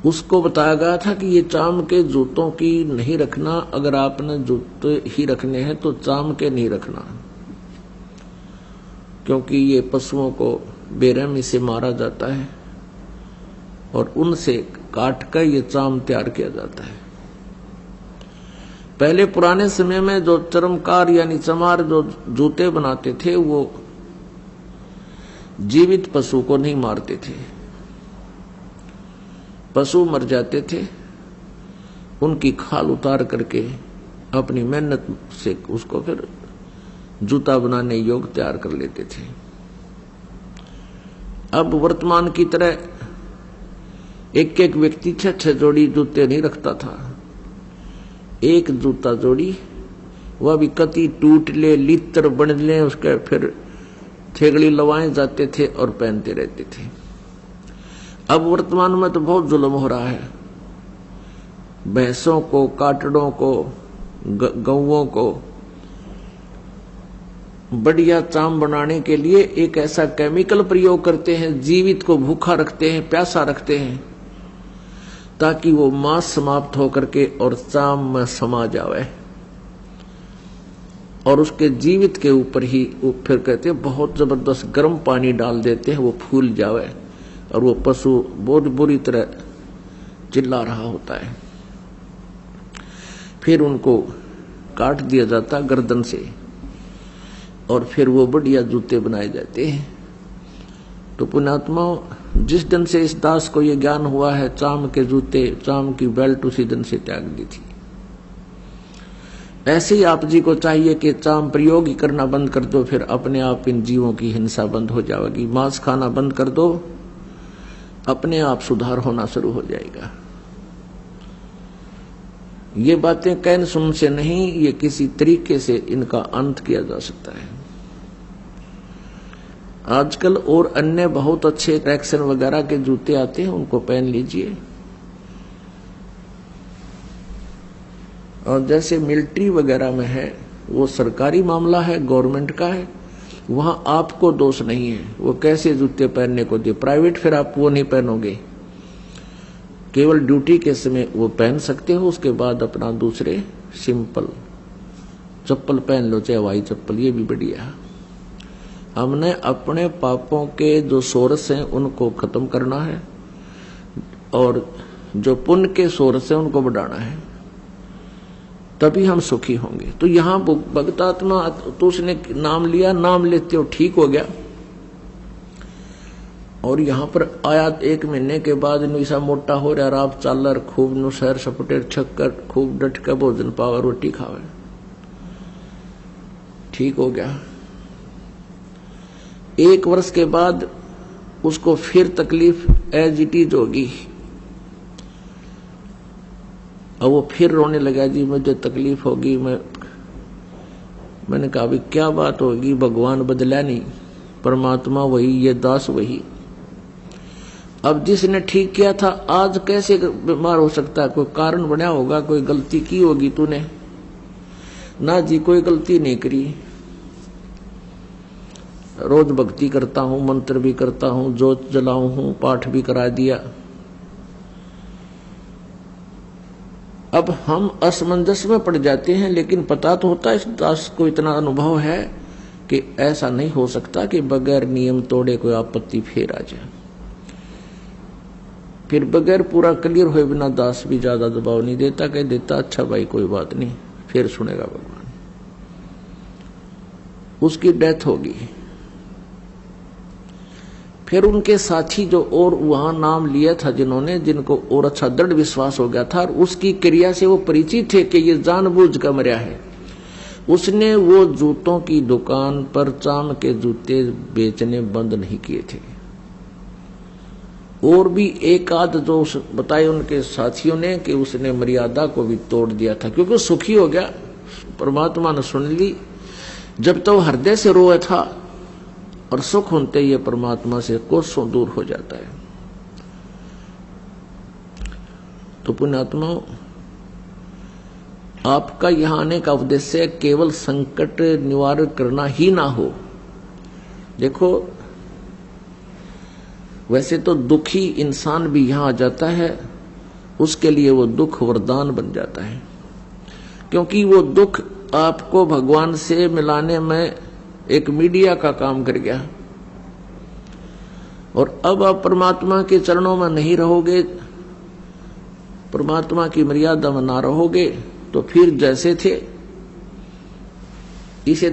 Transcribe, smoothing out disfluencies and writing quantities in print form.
उसको बताया गया था कि ये चाम के जूतों की नहीं रखना, अगर आपने जूते ही रखने हैं तो चाम के नहीं रखना, क्योंकि ये पशुओं को बेरहमी से मारा जाता है और उनसे काट कर ये चाम तैयार किया जाता है। पहले पुराने समय में जो चर्मकार यानी चमार जो जूते बनाते थे वो जीवित पशु को नहीं मारते थे। पशु मर जाते थे, उनकी खाल उतार करके अपनी मेहनत से उसको फिर जूता बनाने योग्य तैयार कर लेते थे। अब वर्तमान की तरह एक एक व्यक्ति 6-6 जोड़ी जूते नहीं रखता था। एक जूता जोड़ी, वह भी कति टूट ले, लित्र बन ले, उसके फिर थेगड़ी लवाए जाते थे और पहनते रहते थे। अब वर्तमान में तो बहुत जुल्म हो रहा है। भैंसों को, काटड़ों को, गौओं को बढ़िया चाम बनाने के लिए एक ऐसा केमिकल प्रयोग करते हैं, जीवित को भूखा रखते हैं, प्यासा रखते हैं, ताकि वो मांस समाप्त होकर के और चाम में समा जावे। और उसके जीवित के ऊपर ही वो फिर कहते हैं बहुत जबरदस्त गर्म पानी डाल देते हैं, वो फूल जावे और वो पशु बहुत बुरी तरह चिल्ला रहा होता है। फिर उनको काट दिया जाता गर्दन से और फिर वो बढ़िया जूते बनाए जाते हैं। तो पुण्यात्मा, जिस दिन से इस दास को ये ज्ञान हुआ है चाम के जूते, चाम की बेल्ट उसी दिन से त्याग दी थी। ऐसे ही आप जी को चाहिए कि चाम प्रयोग ही करना बंद कर दो, फिर अपने आप इन जीवों की हिंसा बंद हो जाएगी। मांस खाना बंद कर दो, अपने आप सुधार होना शुरू हो जाएगा। ये बातें कहन सुन से नहीं, ये किसी तरीके से इनका अंत किया जा सकता है। आजकल और अन्य बहुत अच्छे ट्रैक्शन वगैरह के जूते आते हैं, उनको पहन लीजिए। और जैसे मिलिट्री वगैरह में है, वो सरकारी मामला है, गवर्नमेंट का है, वहां आपको दोष नहीं है वो कैसे जूते पहनने को दे। प्राइवेट फिर आप वो नहीं पहनोगे, केवल ड्यूटी के समय वो पहन सकते हो, उसके बाद अपना दूसरे सिंपल चप्पल पहन लो, चाहे हवाई चप्पल, ये भी बढ़िया है। हमने अपने पापों के जो सोर्स हैं उनको खत्म करना है और जो पुण्य के सोर्स हैं उनको बढ़ाना है, तभी हम सुखी होंगे। तो यहां भक्तात्मा, तो उसने नाम लिया, नाम लेते हो ठीक हो गया। और यहां पर आया 1 महीने के बाद ऐसा मोटा हो रहा, आप चालर खूब नु सैर सपटे छक्कर खूब डट कर भोजन पावे, रोटी खावे, ठीक हो गया। 1 वर्ष के बाद उसको फिर तकलीफ एज इट इज होगी और वो फिर रोने लगा, जी मुझे तकलीफ होगी। मैंने कहा अभी क्या बात होगी, भगवान बदला नहीं, परमात्मा वही, ये दास वही। अब जिसने ठीक किया था आज कैसे बीमार हो सकता है? कोई कारण बना होगा, कोई गलती की होगी तूने। ना जी, कोई गलती नहीं करी, रोज भक्ति करता हूं, मंत्र भी करता हूं, जोत जलाऊं हूं, पाठ भी करा दिया। अब हम असमंजस में पड़ जाते हैं, लेकिन पता तो होता है इस दास को, इतना अनुभव है कि ऐसा नहीं हो सकता कि बगैर नियम तोड़े कोई आपत्ति फिर आ जाए। फिर बगैर पूरा क्लियर हुए बिना दास भी ज्यादा दबाव नहीं देता, कह देता अच्छा भाई कोई बात नहीं, फिर सुनेगा भगवान। उसकी डेथ होगी। फिर उनके साथी जो और वहां नाम लिया था जिन्होंने, जिनको और अच्छा दृढ़ विश्वास हो गया था और उसकी क्रिया से वो परिचित थे कि ये जानबूझ कर मरा है, उसने वो जूतों की दुकान पर चाम के जूते बेचने बंद नहीं किए थे। और भी एक आध जो बताए उनके साथियों ने कि उसने मर्यादा को भी तोड़ दिया था, क्योंकि सुखी हो गया, परमात्मा ने सुन ली। जब तो हृदय से रोए था और सुख होते ये परमात्मा से कोसों दूर हो जाता है। तो पुण्यात्मा, आपका यहां आने का उद्देश्य केवल संकट निवारण करना ही ना हो। देखो, वैसे तो दुखी इंसान भी यहां आ जाता है उसके लिए वो दुख वरदान बन जाता है, क्योंकि वो दुख आपको भगवान से मिलाने में एक मीडिया का काम कर गया। और अब आप परमात्मा के चरणों में नहीं रहोगे, परमात्मा की मर्यादा में ना रहोगे, तो फिर जैसे थे इसे